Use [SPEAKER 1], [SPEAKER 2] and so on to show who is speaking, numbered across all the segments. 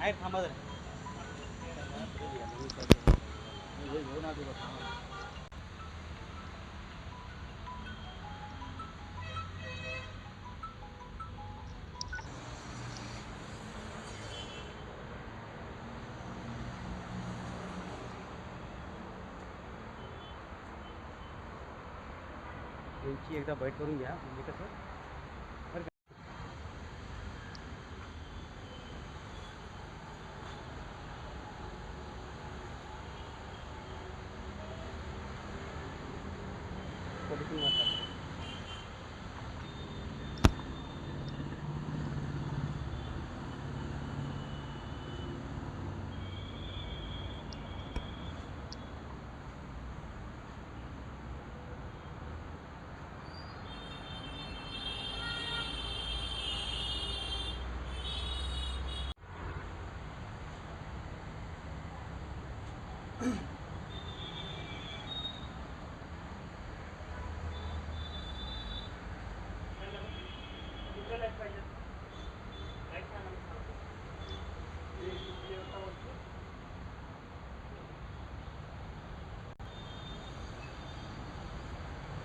[SPEAKER 1] आहे थांबा जरा. त्यांची एकदा बैठ करून घ्या म्हणजे कसं बरं का. पॉलिटिंग वाटतात.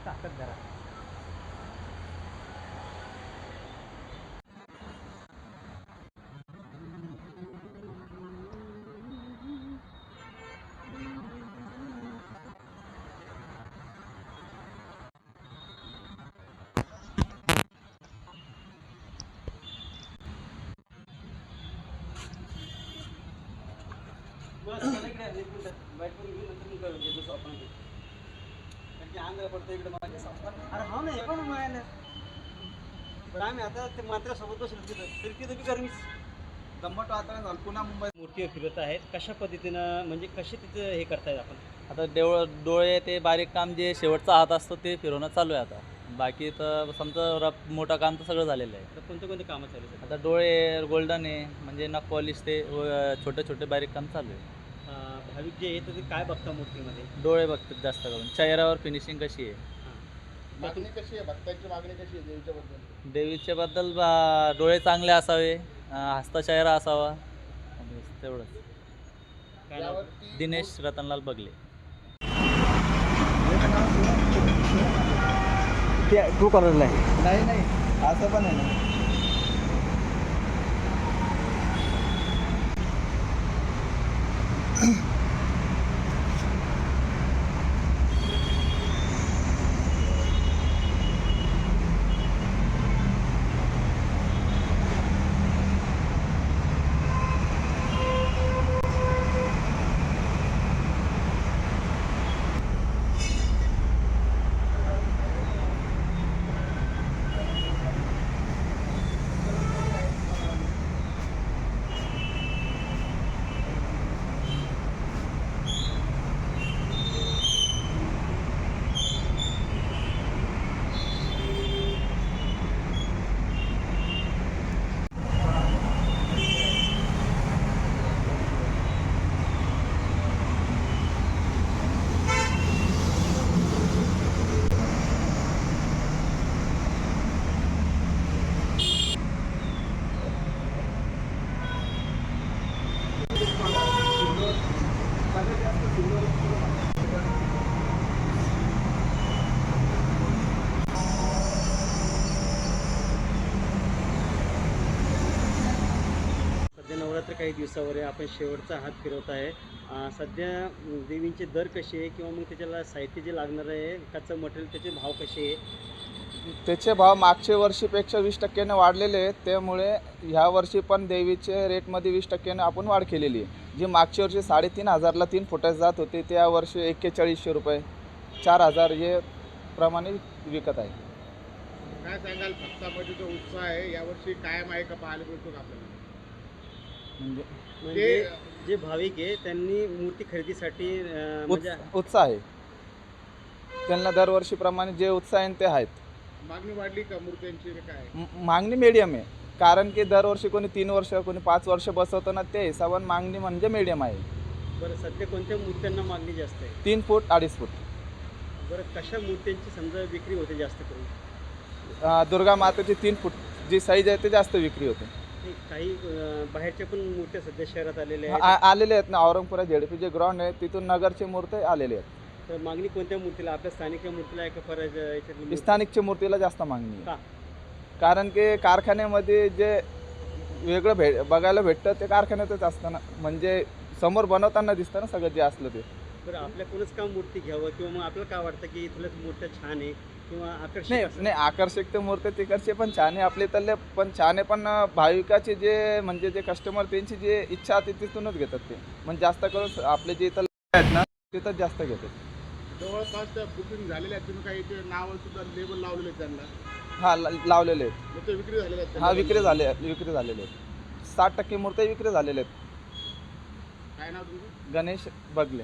[SPEAKER 1] ताकद जरा. बस मला इकडे एक मिनिट बैठ करून घेऊ नंतर मग घेतो आपण. कारण की अंगाला पडतं इकडे माझ्या संस्कार. अरे हो ना हे पण मिळालं. पण आम्ही आता ते मात्र्यासोबत बसलो तिथं फिरकी तुम्ही करणीच
[SPEAKER 2] दम्मट वातावरण झालं. पुन्हा मुंबईत
[SPEAKER 1] मूर्तीवर फिरत आहेत. कशा पद्धतीनं म्हणजे कसे तिथं हे करतायत आपण.
[SPEAKER 3] आता डोळे ते बारीक काम जे शेवटचा हात असतो ते फिरवणं चालू आहे आता. बाकी तर समजा मोठं काम तर सगळं झालेलं आहे.
[SPEAKER 1] तर कोणते कोणते कामं चालू आहेत
[SPEAKER 3] आता डोळे गोल्डन आहे म्हणजे नख पॉलिश ते छोटे छोटे बारीक काम चालू आहे.
[SPEAKER 1] भाविक जे आहेत ते काय बघता मूर्तीमध्ये.
[SPEAKER 3] डोळे बघतात जास्त करून. चेहऱ्यावर फिनिशिंग कशी आहे.
[SPEAKER 2] मागणी कशी आहे, भक्तांची मागणी कशी आहे देवीच्या बद्दल?
[SPEAKER 3] देवीच्या बद्दल डोळे चांगले असावे, हसता चेहरा असावा, तेवढंच.
[SPEAKER 1] काय नाव?
[SPEAKER 2] यावरती
[SPEAKER 3] दिनेश रतनलाल बगले.
[SPEAKER 1] ते ट्रू कलरला आहे.
[SPEAKER 2] नाही नाही असं पण आहे ना.
[SPEAKER 1] सध्या नवरात्र काही दिवसावर आहे. आपण शेवटचा हात फिरवत आहे. सध्या देवींचे दर कसे आहे किंवा मग त्याच्याला साहित्य जे लागणार आहे कच्चं मटेरियल त्याचे भाव कसे आहे.
[SPEAKER 2] त्याचे भाव मागच्या वर्षीपेक्षा 20% वाढलेले आहेत. त्यामुळे ह्या वर्षी पण देवीचे रेटमध्ये 20% आपण वाढ केलेली आहे. जी मागच्या वर्षी 3,500ला 3 फुटास जात होते त्या वर्षी 4100 रुपये 4000 हे प्रमाणे विकत आहे.
[SPEAKER 4] काय सांगाल भक्तामध्ये जो उत्साह आहे यावर्षी कायम आहे का पाहायला मिळतो का आपल्याला?
[SPEAKER 1] म्हणजे जे भाविक आहे त्यांनी मूर्ती खरेदीसाठी म्हणजे
[SPEAKER 2] उत्साह आहे. त्यांना दरवर्षीप्रमाणे जे उत्साह आहे ते आहेत.
[SPEAKER 4] मागणी वाढली का मूर्त्यांची काय?
[SPEAKER 2] मागणी मीडियम आहे. कारण की दरवर्षी कोणी 3 वर्ष कोणी 5 वर्ष बसवतं ना, त्या हिशोबाने मागणी म्हणजे मीडियम आहे.
[SPEAKER 1] बरं सध्या कोणत्या मूर्त्यांना मागणी जास्त आहे.
[SPEAKER 2] 3 फूट 2.5 फूट.
[SPEAKER 1] बरं कशा मूर्त्यांची समजा विक्री होते जास्त करून.
[SPEAKER 2] दुर्गा मातेची 3 फूट जी साईज आहे ते जास्त विक्री होते.
[SPEAKER 1] नाही, काही बाहेरच्या पण मूर्त्या सध्या शहरात आलेल्या आहेत.
[SPEAKER 2] आलेले आहेत ना, औरंगपुरा झेडपी जे ग्राउंड आहे तिथून नगरचे मूर्ती आलेले आहेत.
[SPEAKER 1] तर मागणी कोणत्या मूर्तीला, आपल्या स्थानिक मूर्तीला आहे का परत याच्यातली मूर्ती?
[SPEAKER 2] स्थानिकच्या मूर्तीला जास्त मागणी आहे.
[SPEAKER 1] का?
[SPEAKER 2] कारण की कारखान्यामध्ये जे वेगळं बघायला भेटतं ते कारखान्यातच असतं ना, म्हणजे समोर बनवताना दिसतं ना सगळं जे असलं ते.
[SPEAKER 1] बरं, आपल्याकडूनच का मूर्ती घ्यावं, किंवा मग आपल्याला काय वाटतं की इथल्याच मूर्त्या छान आहे किंवा आकर्षक
[SPEAKER 2] नाही
[SPEAKER 1] असं?
[SPEAKER 2] नाही, आकर्षक ते मूर्ती तिकडचे पण छान आहे, आपले इथले पण छान आहे, पण भाविकाचे जे म्हणजे जे कस्टमर त्यांची जी इच्छा आहे तिथूनच घेतात ते. म्हणजे जास्त करून आपले जे इथं आहेत ना तिथंच जास्त घेतात.
[SPEAKER 4] जवळपास त्या बुकिंग झालेल्या आहेत, तुम्ही काही इथे नावं सुद्धा लेबल लावलेले आहेत त्यांना,
[SPEAKER 2] हा लावलेले आहेत.
[SPEAKER 4] मग ते विक्री झालेले आहेत?
[SPEAKER 2] हा विक्री झालेले आहेत. 60% मूर्ती विक्री झालेले आहेत.
[SPEAKER 4] काय नाव तुमचं?
[SPEAKER 2] गणेश बगले.